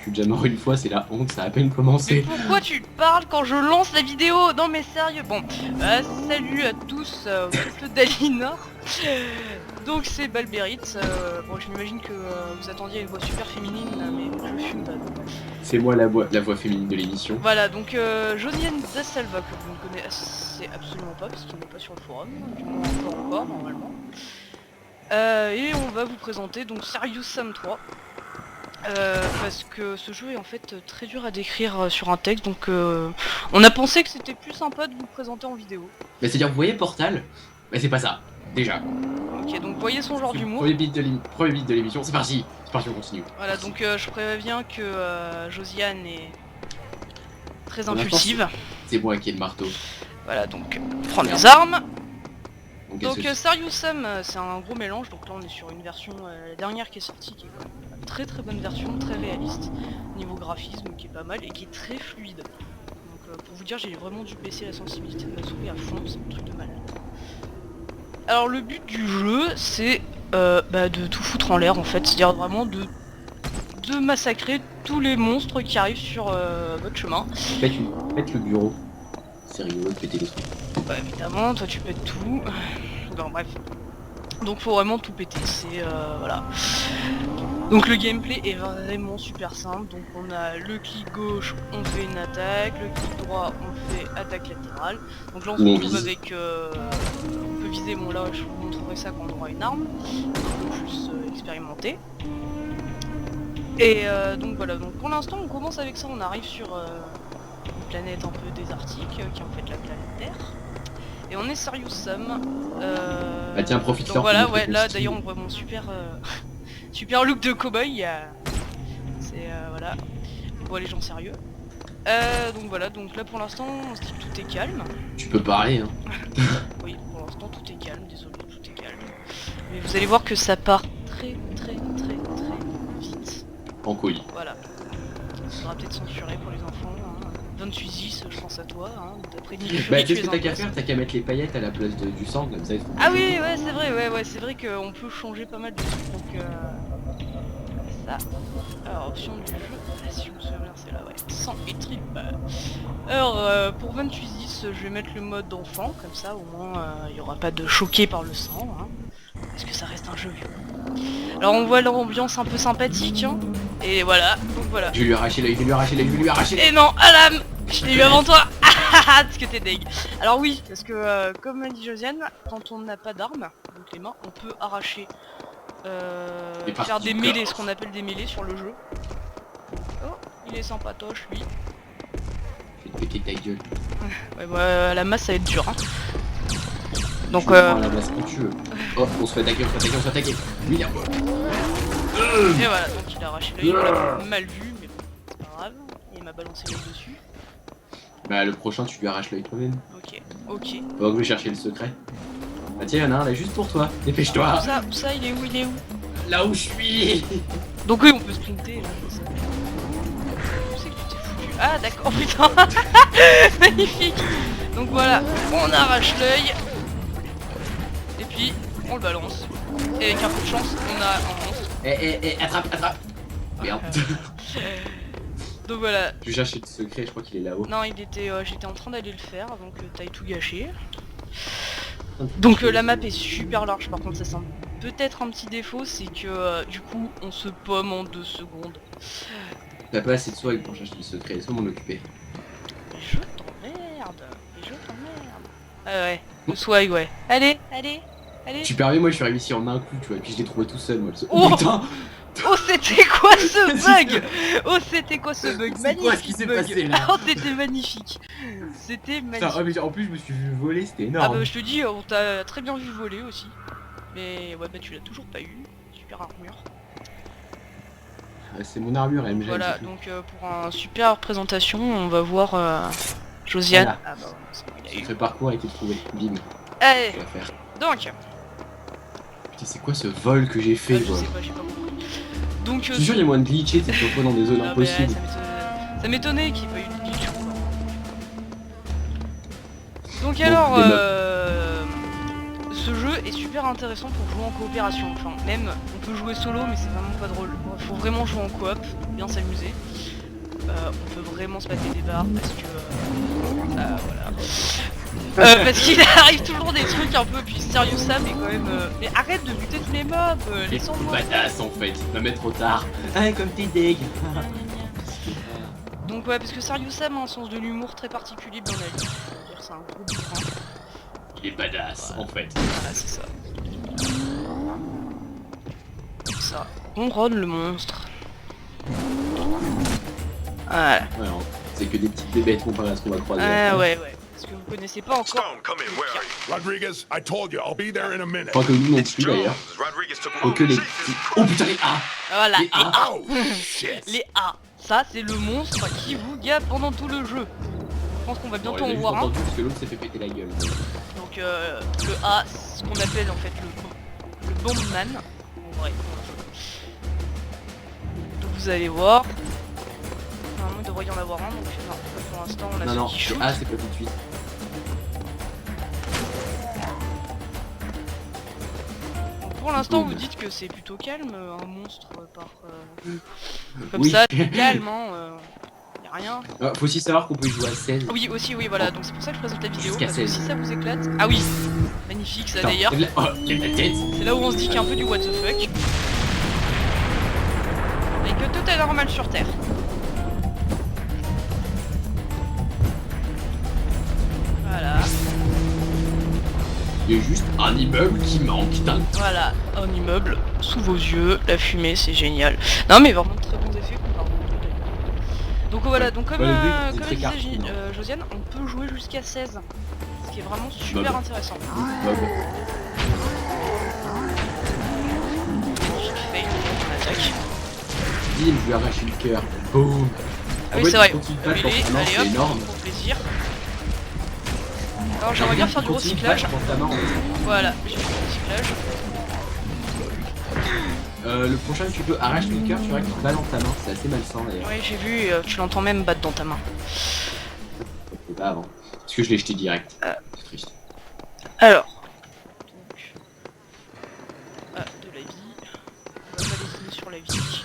suis déjà mort une fois, c'est la honte, ça a à peine Mais commencé. pourquoi tu parles quand je lance la vidéo? Non mais sérieux. Bon, salut à tous au couple d'Alinor. Donc c'est Balberit. Bon, je m'imagine que vous attendiez une voix super féminine, mais je fume pas. C'est moi la voix féminine de l'émission. Voilà, donc Josiane Dassalva, que vous ne connaissez absolument pas parce qu'il n'est pas sur le forum, du moins pas encore normalement. Et on va vous présenter donc Serious Sam 3. Parce que ce jeu est en fait très dur à décrire sur un texte, donc on a pensé que c'était plus sympa de vous le présenter en vidéo. Mais c'est-à-dire, vous voyez Portal? Mais c'est pas ça, déjà. Ok, donc voyez son genre d'humour. Premier beat de l'émission, c'est parti, on continue. Voilà, donc je préviens que Josiane est très Pour l'instant, impulsive. C'est moi qui ai le marteau. Voilà, donc prendre les armes. Donc qu'est-ce que Serious Sam, c'est un gros mélange, donc là on est sur une version, la dernière qui est sortie, qui est quand même une très bonne version, très réaliste, niveau graphisme qui est pas mal et qui est très fluide. Donc pour vous dire, j'ai vraiment dû baisser la sensibilité de ma souris à fond, c'est un truc de malade. Alors le but du jeu, c'est de tout foutre en l'air en fait, c'est-à-dire vraiment de massacrer tous les monstres qui arrivent sur votre chemin. Faites le bureau. C'est rigolo de péter les trucs. Bah évidemment, toi tu pètes tout. Bon bref. Donc faut vraiment tout péter, c'est voilà. Donc le gameplay est vraiment super simple, donc on a le clic gauche, on fait une attaque, le clic droit, on fait attaque latérale. Donc là on se retrouve avec... on peut viser, bon là je vous montrerai ça quand on aura une arme, un peu plus expérimenté. Et donc voilà, donc pour l'instant on commence avec ça, on arrive sur une planète un peu désertique, qui est en fait la planète Terre. Et on est Serious Sam. Bah tiens, profite. Donc voilà, ouais, là d'ailleurs on voit mon super super look de cowboy. C'est voilà, on voit les gens sérieux. Donc voilà, donc là pour l'instant on se dit que tout est calme. Tu peux parler, hein. Oui, pour l'instant tout est calme, désolé, tout est calme. Mais vous allez voir que ça part très vite. En couille. Voilà. Ça sera peut-être censuré pour les enfants. 28-10, je pense à toi, hein, d'après Nick. Bah qu'est-ce que t'as qu'à faire? T'as qu'à mettre les paillettes à la place du sang, comme ça ils seront... Ah oui, ouais, c'est vrai, ouais, c'est vrai qu'on peut changer pas mal de trucs, donc ça. Alors, option du jeu, si je me souviens bien, c'est là, ouais, sang et trip. Alors, pour 28-10, je vais mettre le mode enfant, comme ça, au moins, il n'y aura pas de choqué par le sang, hein, parce que ça reste un jeu vieux. Alors, on voit l'ambiance un peu sympathique, hein, et voilà, donc voilà. Je vais lui arracher l'œil, Et non, Alam, je l'ai eu avant toi. Parce que t'es deg. Alors oui, parce que comme m'a dit Josiane, quand on n'a pas d'armes, donc les mains, on peut arracher, faire des mêlées, ce qu'on appelle des mêlées sur le jeu. Oh, il est sympatoche lui. Je vais te péter ta gueule. Ouais, bah, la masse ça va être dur, hein. Donc tu la masse quand tu veux. Oh, on se fait attaquer, on se fait attaquer. Oui, et voilà, donc il a arraché l'œil, on l'a mal vu, mais bon, c'est pas grave, il m'a balancé l'œil dessus. Bah le prochain tu lui arraches l'œil toi-même. Ok. On va chercher le secret. Bah tiens, y'en a un là juste pour toi. Dépêche-toi. Où ça, il est où? Là où je suis. Donc oui, on peut sprinter, là, comme ça. Je sais que tu t'es foutu. Ah d'accord, putain. Magnifique. Donc voilà, on arrache l'œil. Et puis, on le balance. Et avec un peu de chance, on a un monstre. Attrape. Merde. Donc voilà. Tu cherches le secret, je crois qu'il est là-haut. Non, il était, j'étais en train d'aller le faire avant que t'ailles tout gâcher. Donc la map est super large, par contre ça semble peut-être un petit défaut, c'est que du coup on se pomme en 2 secondes. T'as pas assez de swag pour chercher le secret, laisse-moi m'en occuper. Mais je t'emmerde. Ah ouais, le swag, ouais. Allez. Tu permets, moi je suis arrivé ici en un coup, tu vois, et puis je l'ai trouvé tout seul, moi. Oh putain. Oh c'était quoi ce bug? Oh c'était quoi ce bug? C'est quoi ce qui s'est passé là? Oh c'était magnifique. C'était magnifique. Putain, mais en plus je me suis vu voler, c'était énorme. Ah bah je te dis, on t'a très bien vu voler aussi. Mais ouais bah tu l'as toujours pas eu. Super armure. C'est mon armure, elle me gêne. Voilà, donc pour un super présentation, on va voir Josiane. Voilà. Ah bah c'est bon, il a eu. Le parcours a été trouvé, bim. Allez, On va faire. donc. Putain, c'est quoi ce vol que j'ai fait, Je quoi? sais pas, j'ai pas compris. Donc Je suis sûr, il y a moins de glitcher, c'est surtout dans des zones ah, impossibles. Bah, ça m'étonnait qu'il n'y ait pas eu de glitch. Donc Bon, alors, ce jeu est super intéressant pour jouer en coopération. Enfin, même, on peut jouer solo, mais c'est vraiment pas drôle. Faut vraiment jouer en coop, bien s'amuser. on peut vraiment se passer des barres parce que voilà. Parce qu'il arrive toujours des trucs un peu, puis Serious Sam est quand même mais arrête de buter tous les mobs, laissons-moi. Badass en fait, va mettre trop tard. Ah comme t'es deg. Donc ouais, parce que Serious Sam a un sens de l'humour très particulier bien à lui. C'est un gros bourrin. Il est badass en fait. Voilà, c'est ça. Ça. On rôde le monstre. Voilà. Ouais, hein. C'est que des petites bébêtes comparé à ce qu'on va croiser. Ah ouais. Parce que vous connaissez pas encore. Stone, come in. Where are you? Rodriguez, I told you, I'll be there in a minute. Pas que nous non plus d'ailleurs. Rodriguez took Faut que les petits... Oh putain les A. Voilà, Les A. Oh, shit. les A. Ça, c'est le monstre qui vous gave pendant tout le jeu. Je pense qu'on va bientôt Bon, on en l'a voir un. entendu parce que l'autre s'est fait péter la gueule. Donc le A, c'est ce qu'on appelle en fait le bombman. En vrai. Donc vous allez voir. Normalement il devrait y en avoir un, donc non, pour l'instant on a Non, celui qui le shoot. A c'est pas tout de suite. Donc, pour l'instant Boom. vous dites que c'est plutôt calme, un monstre par... comme Oui. ça, calme hein, y a rien. Faut aussi savoir qu'on peut jouer à 16. Oui aussi, oui voilà, donc c'est pour ça que je présente la vidéo, Jusqu'à parce que 16. si ça vous éclate... Ah oui, magnifique ça Putain, d'ailleurs. Oh, lève la tête. C'est là où on se dit qu'il y a un peu du what the fuck. Et que tout est normal sur Terre. Voilà, Il y a juste un immeuble qui manque d'un. voilà, un immeuble sous vos yeux, la fumée, c'est génial. Non mais vraiment de très bons effets comparé au jeu d'ailleurs. Donc voilà, donc comme, Ouais, le but, c'est comme très disait cartoon, hein. Josiane, on peut jouer jusqu'à 16. Ce qui est vraiment super Mob. intéressant. Mob. J'ai fail, on attaque. Bim, je lui arrache le cœur. Boum. Ah oui c'est vrai, Continue pas, je mêlée, pense que non, allez c'est hop, énorme. pour plaisir. Alors j'aimerais bien faire du Continue pas, recyclage. je pense que non. Voilà, j'ai fait du recyclage. Le prochain que tu peux arrache le cœur, tu verras qu'il te bat dans ta main. C'est assez malsain d'ailleurs. Ouais, j'ai vu, tu l'entends même battre dans ta main. C'est pas avant. Parce que je l'ai jeté direct. C'est triste. Alors. Donc. De la vie. On va désigner sur la vie.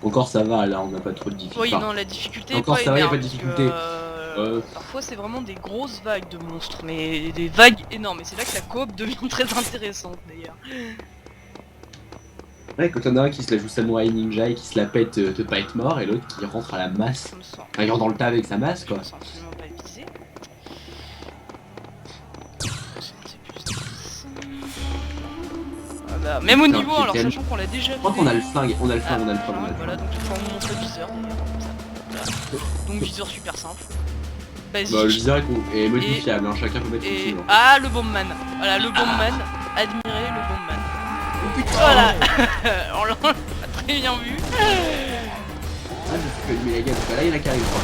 Encore ça va, là on n'a pas trop de difficultés. Oui, non, la difficulté Encore est ça va, y a énorme, pas de parce que, difficulté. parfois c'est vraiment des grosses vagues de monstres, mais des vagues énormes. Et c'est là que la coop devient très intéressante d'ailleurs. Ouais, quand on a un qui se la joue samouraï ninja et qui se la pète de pas être mort, et l'autre qui rentre à la masse. Ça me sent. Enfin, il rentre dans le tas avec sa masse quoi. Je me sens absolument pas visé. C'est plus 10. Voilà. Même au Putain, niveau, alors Keten. sachant qu'on l'a déjà Je vu. crois qu'on a le flingue, on a le flingue, on a le flingue. on a le Voilà, flingue. donc il faut en montrer le viseur d'ailleurs, comme ça. Voilà. Donc viseur super simple. Basique. Bah, le viseur est modifiable, hein, chacun peut mettre Et dessus. ah le bombman. Voilà le bombman. Admirez le bombman. Oh putain. Voilà. On l'a pas très bien vu. Ah, je peux allumer la gueule, parce que là il y en a qui arrivent quoi.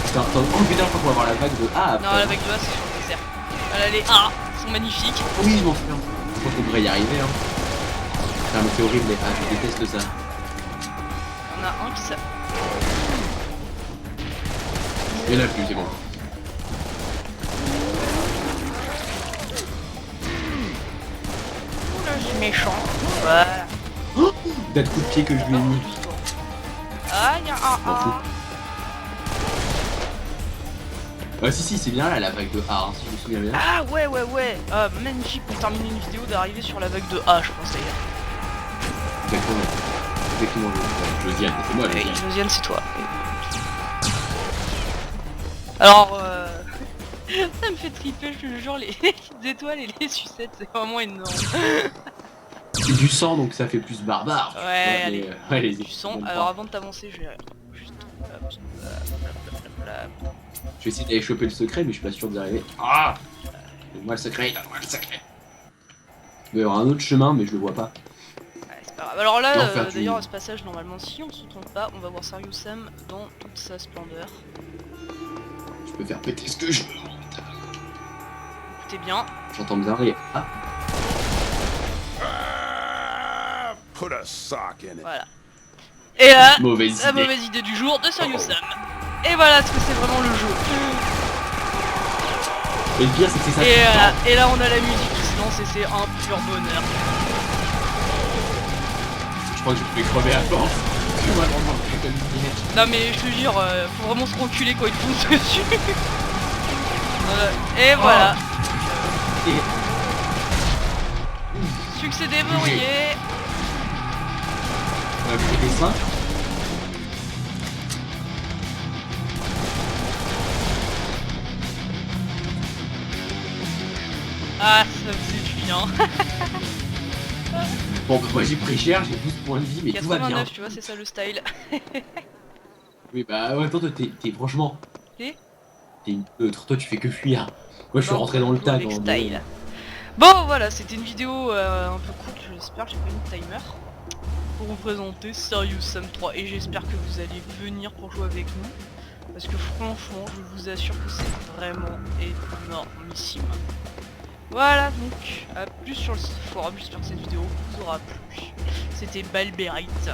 Putain, attends, oh putain, je crois qu'on va avoir la vague de A après. Non la vague de A c'est sur le désert. Voilà les A sont magnifiques. Oui, je m'en souviens. Je crois qu'on devrait y arriver hein. Putain, mais c'est horrible les A, je déteste ça. Il y en a un qui s'a... Il y en a plus, c'est bon. Oula c'est méchant. Voilà. Date coup de pied que je lui ai mis. Ah il y a un M'en fous. A. Ah si, c'est bien là la vague de A, hein, si je me souviens bien. Ah ouais. Ah magnifique pour terminer une vidéo d'arriver sur la vague de A je pense d'ailleurs. Exactement, Josiane, c'est moi Oui, Josiane. Josiane, c'est toi. Alors, ça me fait triper, je te jure, les étoiles et les sucettes, c'est vraiment énorme. C'est du sang donc ça fait plus barbare. Ouais, allez, allez-y. du sang. Bon, Alors, avant de t'avancer, je vais juste... Je vais essayer d'aller choper le secret, mais je suis pas sûr d'y arriver. Ah, donne-moi le secret, donne-moi le secret. Il doit y avoir un autre chemin, mais je le vois pas. Ouais, c'est pas grave. Alors là, Je vais en faire du- d'ailleurs, à ce passage, normalement, si on se trompe pas, on va voir Serious Sam dans toute sa splendeur. Je peux faire péter ce que je veux. Écoutez bien. J'entends bien rire. Ah, Ah, put a sock in it. Voilà. Et là, mauvaise la idée. mauvaise idée du jour de Serious Sam. Et voilà ce que c'est vraiment le jeu. Et le pire, c'est que c'est ça. Et, tout le temps. et là on a la musique qui se lance et c'est un pur bonheur. Je crois que je vais crever à force. Tu vois, vraiment, comme une minette. Non mais je te jure, faut vraiment se renculer quand ils te foncent dessus. Voilà. Et voilà. Et... Succès déverrouillé. On va pris des seins. Ah, ça faisait du bien. Bon, bah, moi j'ai pris cher, j'ai 12 points de vie, mais tout va bien. 89, tu vois, c'est ça le style. Oui, bah, ouais, attends, toi, t'es franchement. Et T'es une neutre, toi, tu fais que fuir. Moi, je suis Non, rentré dans le tas. avec dans style. Bon, voilà, c'était une vidéo un peu courte, j'espère, j'ai pas mis de timer. Pour vous présenter Serious Sam 3 et j'espère que vous allez venir pour jouer avec nous. Parce que franchement, je vous assure que c'est vraiment énormissime. Voilà, donc, à plus sur le forum, j'espère que cette vidéo vous aura plu. C'était Balbérite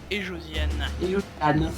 et Josiane. Et le Anne.